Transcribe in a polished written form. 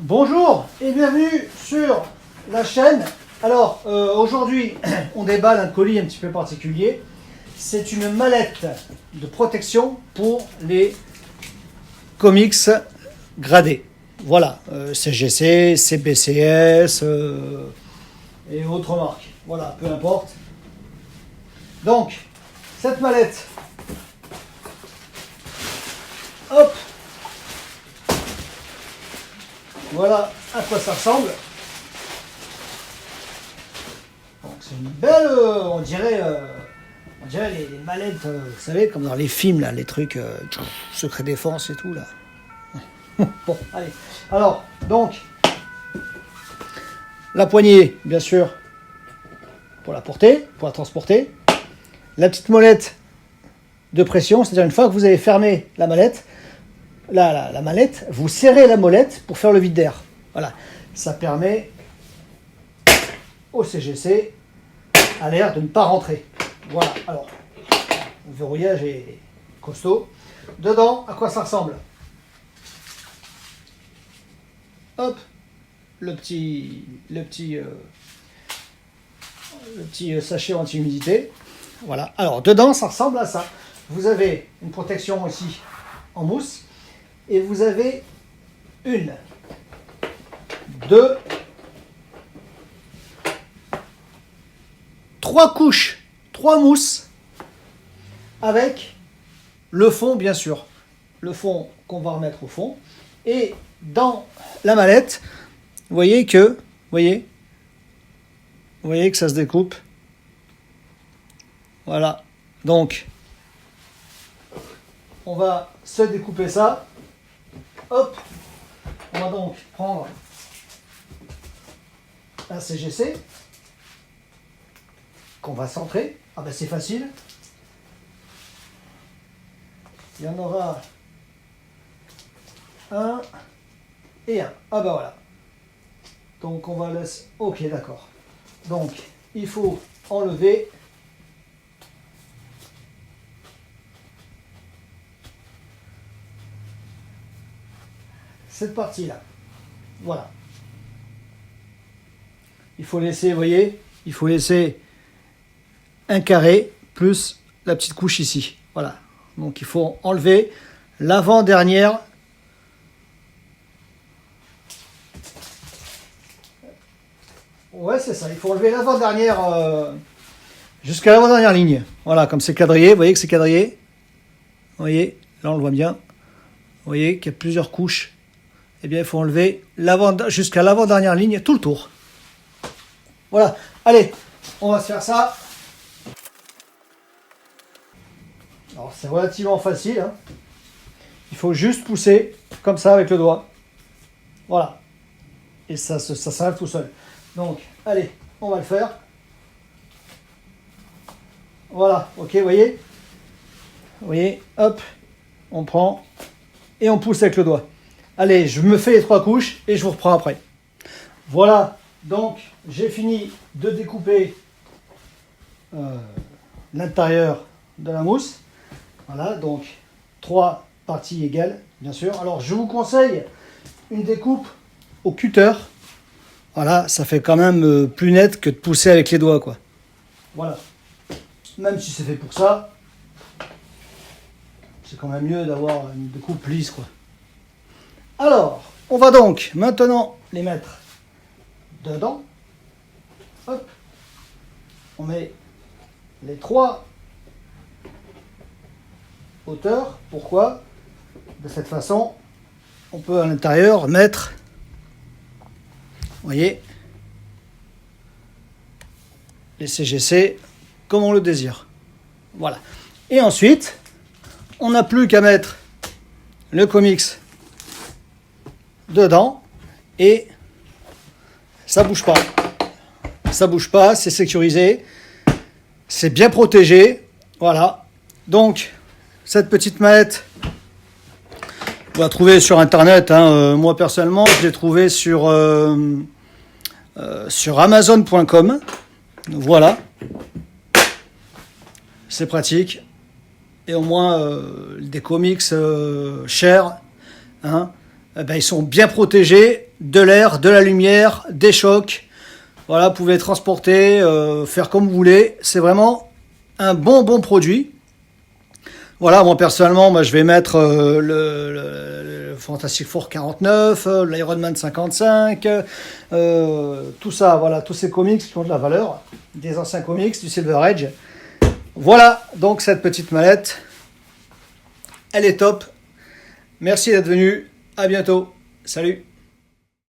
Bonjour et bienvenue sur la chaîne. Alors aujourd'hui on déballe un colis un petit peu particulier. C'est une mallette de protection pour les comics gradés. Voilà, CGC, CBCS et autres marques. Voilà, peu importe. Donc cette mallette, hop, voilà à quoi ça ressemble. Donc c'est une belle, on dirait les mallettes, vous savez, comme dans les films là, les trucs secret défense et tout là. Bon, allez. Alors, donc, la poignée, bien sûr, pour la porter, pour la transporter. La petite molette de pression, c'est-à-dire une fois que vous avez fermé la mallette, la mallette, vous serrez la molette pour faire le vide d'air. Voilà, ça permet au CGC à l'air de ne pas rentrer. Voilà, alors, le verrouillage est costaud. Dedans, à quoi ça ressemble? Hop, le petit sachet anti-humidité. Voilà, alors dedans, ça ressemble à ça. Vous avez une protection aussi en mousse. Et vous avez une, deux, trois couches, trois mousses avec le fond, bien sûr. Le fond qu'on va remettre au fond. Et dans la mallette, vous voyez que ça se découpe. Voilà. Donc, on va se découper ça. Hop, on va donc prendre un CGC qu'on va centrer. Ah ben c'est facile. Il y en aura un et un. Ah ben voilà. Donc on va laisser. Ok, d'accord. Donc il faut enlever cette partie-là. Voilà. Il faut laisser, vous voyez, il faut laisser un carré plus la petite couche ici. Voilà. Donc il faut enlever l'avant-dernière. Ouais, c'est ça. Il faut enlever l'avant-dernière jusqu'à l'avant-dernière ligne. Voilà, comme c'est quadrillé. Vous voyez que c'est quadrillé. Vous voyez, là on le voit bien. Vous voyez qu'il y a plusieurs couches. Eh bien, il faut enlever jusqu'à l'avant-dernière ligne, tout le tour. Voilà. Allez, on va se faire ça. Alors, c'est relativement facile. Hein. Il faut juste pousser comme ça avec le doigt. Voilà. Et ça s'enlève tout seul. Donc, allez, on va le faire. Voilà. Ok, vous voyez? Vous voyez? Hop. On prend et on pousse avec le doigt. Allez, je me fais les trois couches et je vous reprends après. Voilà, donc j'ai fini de découper l'intérieur de la mousse. Voilà, donc trois parties égales, bien sûr. Alors, je vous conseille une découpe au cutter. Voilà, ça fait quand même plus net que de pousser avec les doigts, quoi. Voilà. Même si c'est fait pour ça, c'est quand même mieux d'avoir une découpe lisse, quoi. Alors, on va donc maintenant les mettre dedans. Hop. On met les trois hauteurs. Pourquoi? De cette façon, on peut à l'intérieur mettre, vous voyez, les CGC comme on le désire. Voilà. Et ensuite, on n'a plus qu'à mettre le comics dedans et ça bouge pas. Ça bouge pas, c'est sécurisé, c'est bien protégé. Voilà. Donc cette petite mallette, vous la trouvez sur internet. Hein. Moi personnellement, je l'ai trouvée sur Amazon.com. Voilà. C'est pratique. Et au moins des comics chers. Hein. ben, ils sont bien protégés de l'air, de la lumière, des chocs. Voilà, vous pouvez les transporter, faire comme vous voulez. C'est vraiment un bon produit. Voilà, moi personnellement, je vais mettre le Fantastic Four 49, l'Iron Man 55, tout ça, voilà, tous ces comics qui ont de la valeur, des anciens comics, du Silver Age. Voilà, donc cette petite mallette, elle est top. Merci d'être venu, à bientôt, salut.